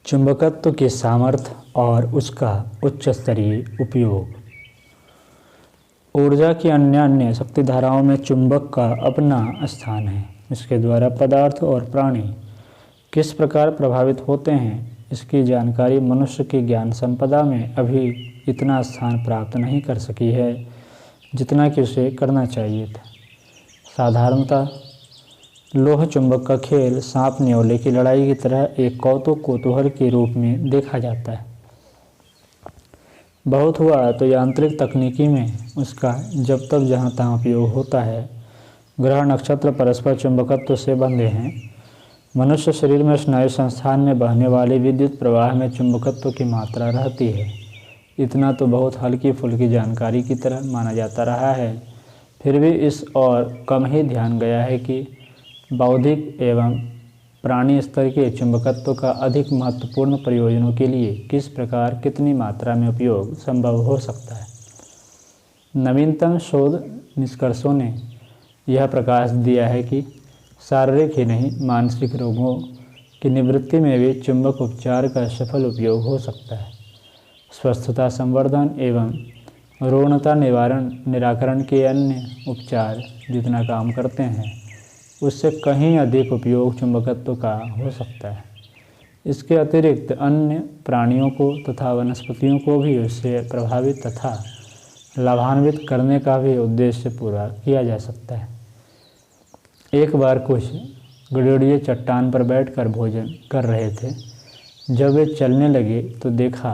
चुंबकत्व के सामर्थ्य और उसका उच्च स्तरीय उपयोग। ऊर्जा की अन्य शक्ति धाराओं में चुंबक का अपना स्थान है। इसके द्वारा पदार्थ और प्राणी किस प्रकार प्रभावित होते हैं, इसकी जानकारी मनुष्य की ज्ञान संपदा में अभी इतना स्थान प्राप्त नहीं कर सकी है जितना कि उसे करना चाहिए था। साधारणतः लोह चुंबक का खेल सांप न्योले की लड़ाई की तरह एक कौतूहल के रूप में देखा जाता है। बहुत हुआ तो यांत्रिक तकनीकी में उसका जब तक जहाँ तहाँ उपयोग होता है। ग्रह नक्षत्र परस्पर चुंबकत्व से बंधे हैं। मनुष्य शरीर में स्नायु संस्थान में बहने वाले विद्युत प्रवाह में चुंबकत्व की मात्रा रहती है। इतना तो बहुत हल्की फुल्की जानकारी की तरह माना जाता रहा है, फिर भी इस और कम ही ध्यान गया है कि बौद्धिक एवं प्राणी स्तर के चुंबकत्व का अधिक महत्वपूर्ण प्रयोजनों के लिए किस प्रकार कितनी मात्रा में उपयोग संभव हो सकता है। नवीनतम शोध निष्कर्षों ने यह प्रकाश दिया है कि शारीरिक ही नहीं, मानसिक रोगों की निवृत्ति में भी चुंबक उपचार का सफल उपयोग हो सकता है। स्वस्थता संवर्धन एवं रुग्णता निराकरण के अन्य उपचार जितना काम करते हैं, उससे कहीं अधिक उपयोग चुंबकत्व का हो सकता है। इसके अतिरिक्त अन्य प्राणियों को तथा वनस्पतियों को भी उससे प्रभावित तथा लाभान्वित करने का भी उद्देश्य पूरा किया जा सकता है। एक बार कुछ गडेड़िए चट्टान पर बैठकर भोजन कर रहे थे। जब वे चलने लगे तो देखा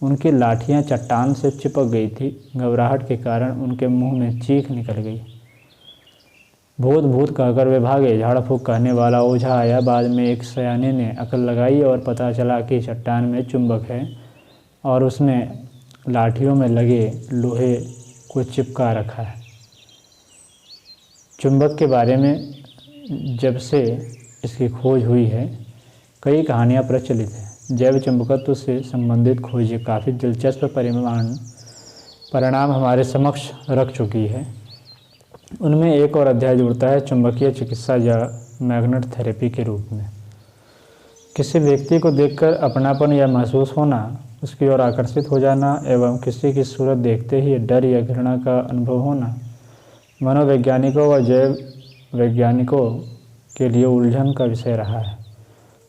उनकी लाठियां चट्टान से चिपक गई थी। घबराहट के कारण उनके मुंह में चीख निकल गई। भूत भूत कहकर वे भागे। झाड़ फूक कहने वाला ओझा आया। बाद में एक सयाने ने अकल लगाई और पता चला कि चट्टान में चुंबक है और उसने लाठियों में लगे लोहे को चिपका रखा है। चुंबक के बारे में जब से इसकी खोज हुई है, कई कहानियाँ प्रचलित हैं। जैव चुंबकत्व से संबंधित खोजें काफ़ी दिलचस्प परिणाम हमारे समक्ष रख चुकी है। उनमें एक और अध्याय जुड़ता है चुंबकीय चिकित्सा या मैग्नेट थेरेपी के रूप में। किसी व्यक्ति को देखकर अपनापन या महसूस होना, उसकी ओर आकर्षित हो जाना एवं किसी की सूरत देखते ही डर या घृणा का अनुभव होना मनोवैज्ञानिकों व जैव वैज्ञानिकों के लिए उलझन का विषय रहा है।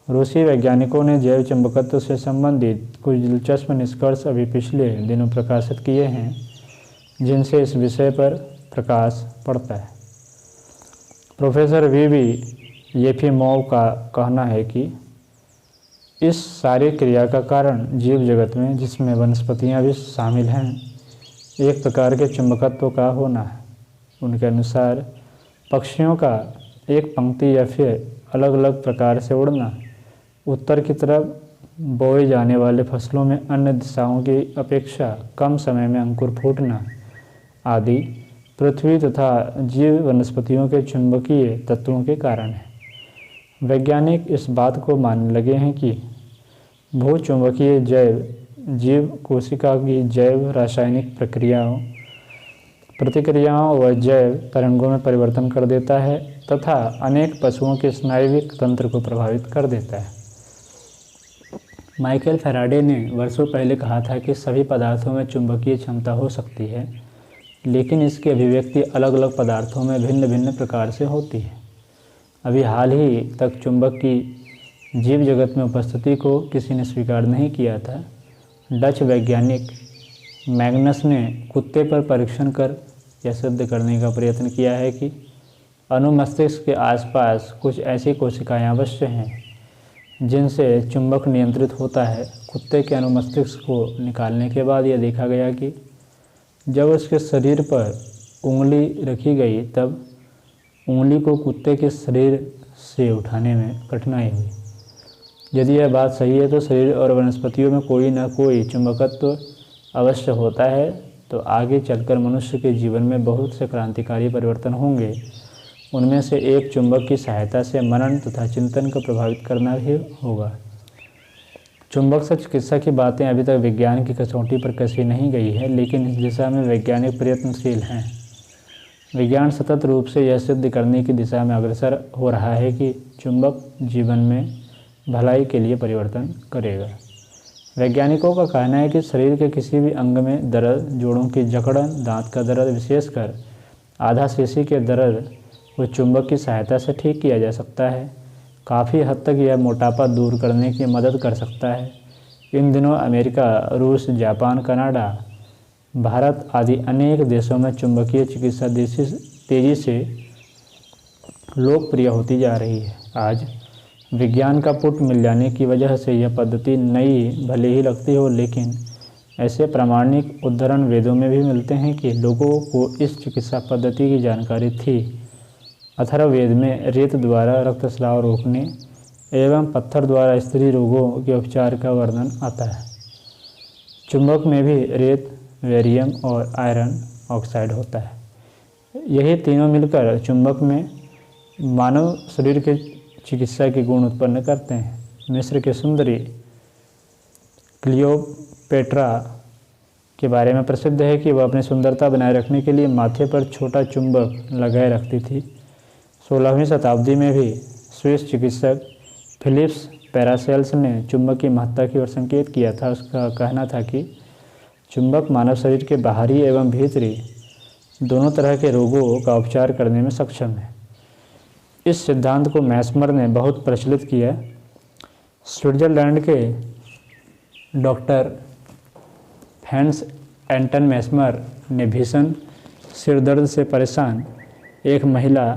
रूसी वैज्ञानिकों ने जैव चुंबकत्व से संबंधित कुछ दिलचस्प निष्कर्ष अभी पिछले दिनों प्रकाशित किए हैं, जिनसे इस विषय पर प्रकाश पड़ता है। प्रोफेसर वी येफिमोव का कहना है कि इस सारी क्रिया का कारण जीव जगत में, जिसमें वनस्पतियां भी शामिल हैं, एक प्रकार के चुंबकत्व का होना है। उनके अनुसार पक्षियों का एक पंक्ति या फिर अलग अलग प्रकार से उड़ना, उत्तर की तरफ बोए जाने वाले फसलों में अन्य दिशाओं की अपेक्षा कम समय में अंकुर फूटना आदि पृथ्वी तथा जीव वनस्पतियों के चुंबकीय तत्वों के कारण है। वैज्ञानिक इस बात को मानने लगे हैं कि भूचुंबकीय जीव कोशिका की जैव रासायनिक प्रतिक्रियाओं व जैव तरंगों में परिवर्तन कर देता है तथा अनेक पशुओं के स्नायुविक तंत्र को प्रभावित कर देता है। माइकल फैराडे ने वर्षों पहले कहा था कि सभी पदार्थों में चुंबकीय क्षमता हो सकती है, लेकिन इसकी अभिव्यक्ति अलग अलग पदार्थों में भिन्न भिन्न प्रकार से होती है। अभी हाल ही तक चुंबक की जीव जगत में उपस्थिति को किसी ने स्वीकार नहीं किया था। डच वैज्ञानिक मैग्नस ने कुत्ते पर परीक्षण कर यह सिद्ध करने का प्रयत्न किया है कि अनुमस्तिष्क के आसपास कुछ ऐसी कोशिकाएं अवश्य हैं जिनसे चुंबक नियंत्रित होता है। कुत्ते के अनुमस्तिष्क को निकालने के बाद यह देखा गया कि जब उसके शरीर पर उंगली रखी गई तब उंगली को कुत्ते के शरीर से उठाने में कठिनाई हुई। यदि यह बात सही है तो शरीर और वनस्पतियों में कोई न कोई चुंबकत्व अवश्य होता है, तो आगे चलकर मनुष्य के जीवन में बहुत से क्रांतिकारी परिवर्तन होंगे। उनमें से एक चुंबक की सहायता से मनन तथा चिंतन को प्रभावित करना भी होगा। चुंबक से चिकित्सा की बातें अभी तक विज्ञान की कसौटी पर कसी नहीं गई है, लेकिन इस दिशा में वैज्ञानिक प्रयत्नशील हैं। विज्ञान सतत रूप से यह सिद्ध करने की दिशा में अग्रसर हो रहा है कि चुंबक जीवन में भलाई के लिए परिवर्तन करेगा। वैज्ञानिकों का कहना है कि शरीर के किसी भी अंग में दर्द, जोड़ों की जकड़न, दांत का दर्द, विशेषकर आधा शीशी के दर्द को चुंबक की सहायता से ठीक किया जा सकता है। काफ़ी हद तक यह मोटापा दूर करने की मदद कर सकता है। इन दिनों अमेरिका, रूस, जापान, कनाडा, भारत आदि अनेक देशों में चुंबकीय चिकित्सा तेज़ी से लोकप्रिय होती जा रही है। आज विज्ञान का पुट मिल जाने की वजह से यह पद्धति नई भले ही लगती हो, लेकिन ऐसे प्रामाणिक उद्धरण वेदों में भी मिलते हैं कि लोगों को इस चिकित्सा पद्धति की जानकारी थी। अथर्ववेद में रेत द्वारा रक्तस्राव रोकने एवं पत्थर द्वारा स्त्री रोगों के उपचार का वर्णन आता है। चुंबक में भी रेत, बेरियम और आयरन ऑक्साइड होता है। यही तीनों मिलकर चुंबक में मानव शरीर के चिकित्सा के गुण उत्पन्न करते हैं। मिस्र की सुंदरी क्लियोपेट्रा के बारे में प्रसिद्ध है कि वह अपनी सुंदरता बनाए रखने के लिए माथे पर छोटा चुंबक लगाए रखती थी। 16वीं शताब्दी में भी स्विस चिकित्सक फिलिप्स पैरासेल्स ने चुंबक की महत्ता की ओर संकेत किया था। उसका कहना था कि चुंबक मानव शरीर के बाहरी एवं भीतरी दोनों तरह के रोगों का उपचार करने में सक्षम है। इस सिद्धांत को मैस्मर ने बहुत प्रचलित किया। स्विट्जरलैंड के डॉक्टर हैंस एंटन मैस्मर ने भीषण सिरदर्द से परेशान एक महिला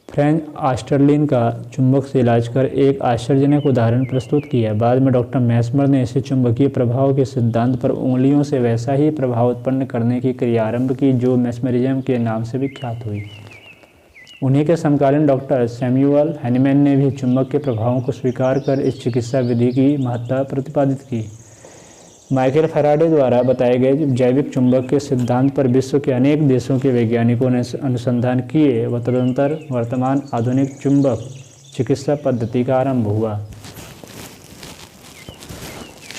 फ्रेंच ऑस्टरलिन का चुंबक से इलाज कर एक आश्चर्यजनक उदाहरण प्रस्तुत किया। बाद में डॉक्टर मैस्मर ने इसे चुंबकीय प्रभाव के सिद्धांत पर उंगलियों से वैसा ही प्रभाव उत्पन्न करने की क्रिया आरंभ की जो मैस्मरिज्म के नाम से विख्यात हुई। उन्हीं के समकालीन डॉक्टर सैमुअल हैनीमैन ने भी चुंबक के प्रभावों को स्वीकार कर इस चिकित्सा विधि की महत्ता प्रतिपादित की। माइकल फैराडे द्वारा बताए गए जैविक चुंबक के सिद्धांत पर विश्व के अनेक देशों के वैज्ञानिकों ने अनुसंधान किए व तदनंतर वर्तमान आधुनिक चुंबक चिकित्सा पद्धति का आरंभ हुआ।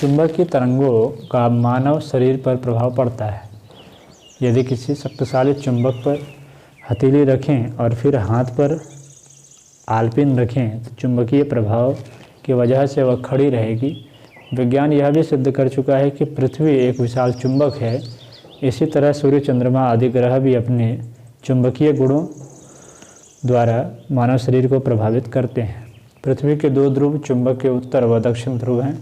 चुंबक की तरंगों का मानव शरीर पर प्रभाव पड़ता है। यदि किसी शक्तिशाली चुंबक पर हथेली रखें और फिर हाथ पर आलपिन रखें तो चुंबकीय प्रभाव की वजह से वह खड़ी रहेगी। विज्ञान यह भी सिद्ध कर चुका है कि पृथ्वी एक विशाल चुंबक है। इसी तरह सूर्य, चंद्रमा आदि ग्रह भी अपने चुंबकीय गुणों द्वारा मानव शरीर को प्रभावित करते हैं। पृथ्वी के दो ध्रुव चुंबक के उत्तर व दक्षिण ध्रुव हैं।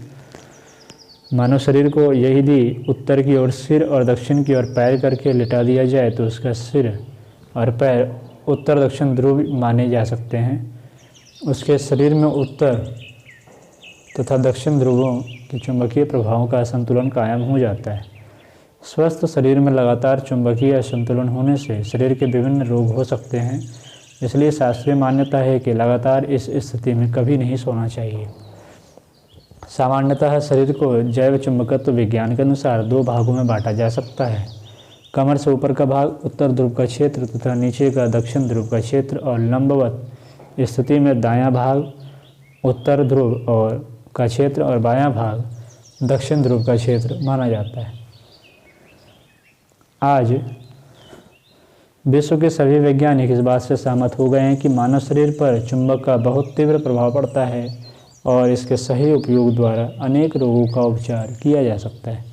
मानव शरीर को यदि उत्तर की ओर सिर और दक्षिण की ओर पैर करके लिटा दिया जाए तो उसका सिर और पैर उत्तर दक्षिण ध्रुव माने जा सकते हैं। उसके शरीर में उत्तर तथा दक्षिण ध्रुवों के चुंबकीय प्रभावों का संतुलन कायम हो जाता है। स्वस्थ शरीर में लगातार चुंबकीय असंतुलन होने से शरीर के विभिन्न रोग हो सकते हैं। इसलिए शास्त्रीय मान्यता है कि लगातार इस स्थिति में कभी नहीं सोना चाहिए। सामान्यतः शरीर को जैव चुंबकत्व विज्ञान के अनुसार दो भागों में बांटा जा सकता है। कमर से ऊपर का भाग उत्तर ध्रुव का क्षेत्र तथा नीचे का दक्षिण ध्रुव का क्षेत्र, और लंबवत स्थिति में दायां भाग उत्तर ध्रुव और का क्षेत्र और बायां भाग दक्षिण ध्रुव का क्षेत्र माना जाता है। आज विश्व के सभी वैज्ञानिक इस बात से सहमत हो गए हैं कि मानव शरीर पर चुंबक का बहुत तीव्र प्रभाव पड़ता है और इसके सही उपयोग द्वारा अनेक रोगों का उपचार किया जा सकता है।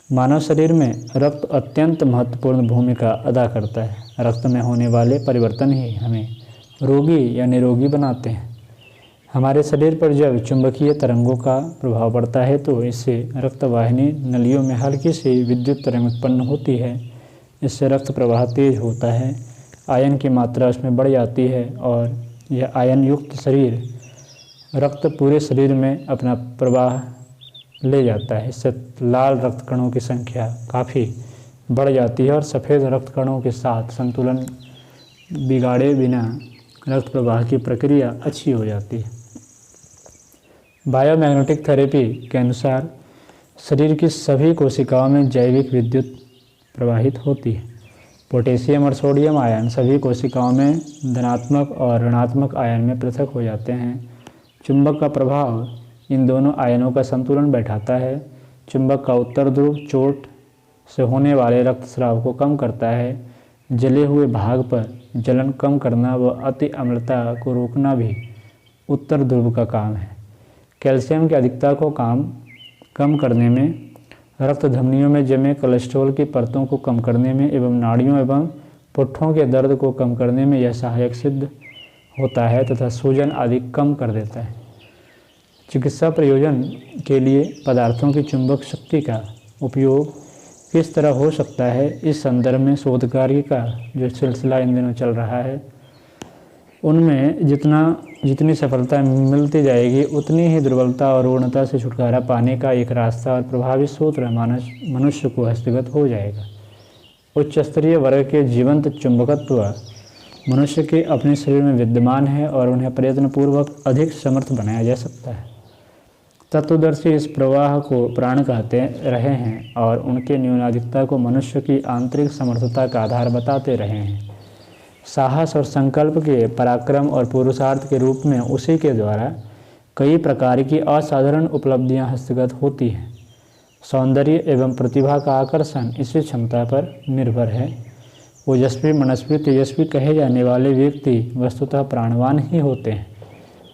मानव शरीर में रक्त अत्यंत महत्वपूर्ण भूमिका अदा करता है। रक्त में होने वाले परिवर्तन ही हमें रोगी या निरोगी बनाते हैं। हमारे शरीर पर जब चुंबकीय तरंगों का प्रभाव पड़ता है तो इससे रक्तवाहिनी नलियों में हल्की सी विद्युत तरंग उत्पन्न होती है। इससे रक्त प्रवाह तेज होता है, आयन की मात्रा उसमें बढ़ जाती है और यह आयन युक्त शरीर रक्त पूरे शरीर में अपना प्रवाह ले जाता है। इससे लाल रक्त कणों की संख्या काफ़ी बढ़ जाती है और सफ़ेद रक्त कणों के साथ संतुलन बिगाड़े बिना रक्त प्रवाह की प्रक्रिया अच्छी हो जाती है। बायोमैग्नेटिक थेरेपी के अनुसार शरीर की सभी कोशिकाओं में जैविक विद्युत प्रवाहित होती है। पोटेशियम और सोडियम आयन सभी कोशिकाओं में धनात्मक और ऋणात्मक आयन में पृथक हो जाते हैं। चुंबक का प्रभाव इन दोनों आयनों का संतुलन बैठाता है। चुंबक का उत्तर ध्रुव चोट से होने वाले रक्तस्राव को कम करता है। जले हुए भाग पर जलन कम करना व अति अम्लता को रोकना भी उत्तर ध्रुव का काम है। कैल्शियम की अधिकता को कम करने में, रक्त धमनियों में जमे कोलेस्ट्रॉल की परतों को कम करने में एवं नाड़ियों एवं पुट्ठों के दर्द को कम करने में यह सहायक सिद्ध होता है तथा सूजन आदि कम कर देता है। चिकित्सा प्रयोजन के लिए पदार्थों की चुंबक शक्ति का उपयोग किस तरह हो सकता है, इस संदर्भ में शोध कार्य का जो सिलसिला इन दिनों चल रहा है उनमें जितनी सफलता मिलती जाएगी उतनी ही दुर्बलता और रूढ़ता से छुटकारा पाने का एक रास्ता और प्रभावी सूत्र मनुष्य को हस्तगत हो जाएगा। उच्च स्तरीय वर्ग के जीवंत चुंबकत्व मनुष्य के अपने शरीर में विद्यमान है और उन्हें प्रयत्नपूर्वक अधिक समर्थ बनाया जा सकता है। तत्वदर्शी इस प्रवाह को प्राण कहते रहे हैं और उनके न्यूनाधिकता को मनुष्य की आंतरिक समर्थता का आधार बताते रहे हैं। साहस और संकल्प के पराक्रम और पुरुषार्थ के रूप में उसी के द्वारा कई प्रकार की असाधारण उपलब्धियां हस्तगत होती हैं। सौंदर्य एवं प्रतिभा का आकर्षण इसी क्षमता पर निर्भर है। ओजस्वी, मनस्वी, तेजस्वी कहे जाने वाले व्यक्ति वस्तुतः प्राणवान ही होते हैं।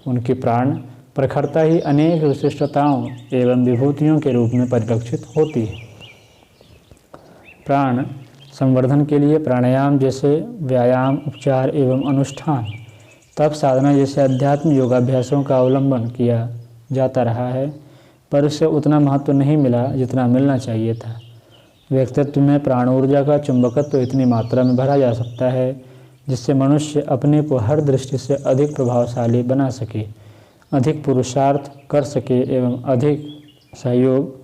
उनकी प्राण प्रखरता ही अनेक विशिष्टताओं एवं विभूतियों के रूप में परिलक्षित होती है। प्राण संवर्धन के लिए प्राणायाम जैसे व्यायाम, उपचार एवं अनुष्ठान, तप साधना जैसे अध्यात्म योगाभ्यासों का अवलंबन किया जाता रहा है, पर उससे उतना महत्व नहीं मिला जितना मिलना चाहिए था। व्यक्तित्व में प्राण ऊर्जा का चुंबकत्व इतनी मात्रा में भरा जा सकता है जिससे मनुष्य अपने को हर दृष्टि से अधिक प्रभावशाली बना सके, अधिक पुरुषार्थ कर सके एवं अधिक सहयोग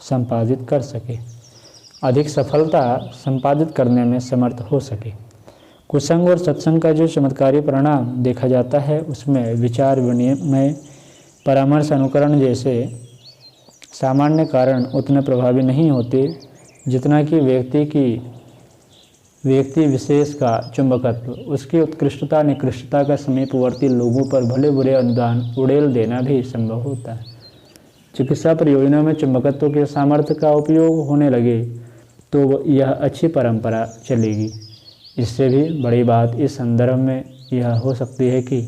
संपादित कर सके, अधिक सफलता संपादित करने में समर्थ हो सके। कुसंग और सत्संग का जो चमत्कारी परिणाम देखा जाता है उसमें विचार विनिमय, परामर्श, अनुकरण जैसे सामान्य कारण उतने प्रभावी नहीं होते जितना कि व्यक्ति विशेष का चुंबकत्व, उसकी उत्कृष्टता निकृष्टता का समीपवर्ती लोगों पर भले बुरे अनुदान उड़ेल देना भी संभव होता है। चिकित्सा प्रयोजनों में चुंबकत्व के सामर्थ्य का उपयोग होने लगे तो यह अच्छी परंपरा चलेगी। इससे भी बड़ी बात इस संदर्भ में यह हो सकती है कि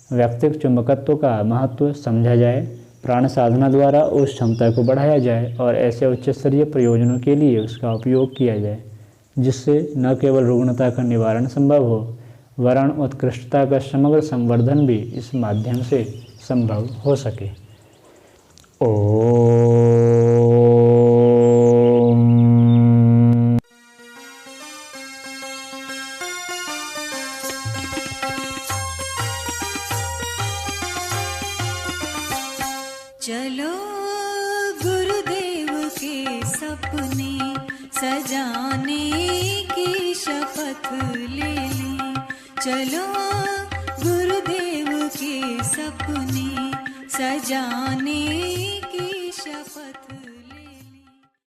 व्यक्तिगत चुंबकत्व का महत्व समझा जाए, प्राण साधना द्वारा उस क्षमता को बढ़ाया जाए और ऐसे उच्च स्तरीय प्रयोजनों के लिए उसका उपयोग किया जाए जिससे न केवल रुग्णता का निवारण संभव हो वरन उत्कृष्टता का समग्र संवर्धन भी इस माध्यम से संभव हो सके। चलो गुरुदेव के सपने सजाने की शपथ ले ली। चलो गुरुदेव के सपने सजाने की